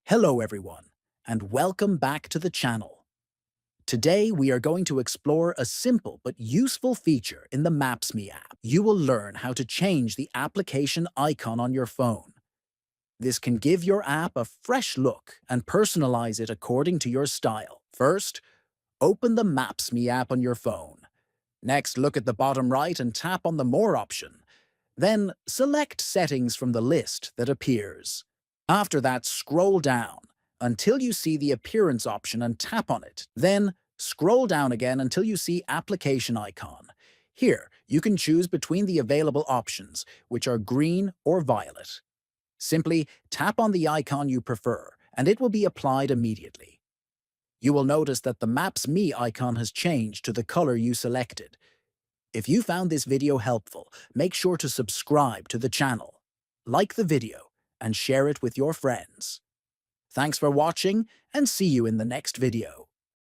Hello everyone, and welcome back to the channel. Today we are going to explore a simple but useful feature in the Maps.me app. You will learn how to change the application icon on your phone. This can give your app a fresh look and personalize it according to your style. First, open the Maps.me app on your phone. Next, look at the bottom right and tap on the More option. Then, select Settings from the list that appears. After that, scroll down until you see the Appearance option and tap on it. Then, scroll down again until you see Application icon. Here, you can choose between the available options, which are green or violet. Simply tap on the icon you prefer, and it will be applied immediately. You will notice that the Maps.me icon has changed to the color you selected. If you found this video helpful, make sure to subscribe to the channel, like the video, and share it with your friends. Thanks for watching, and see you in the next video.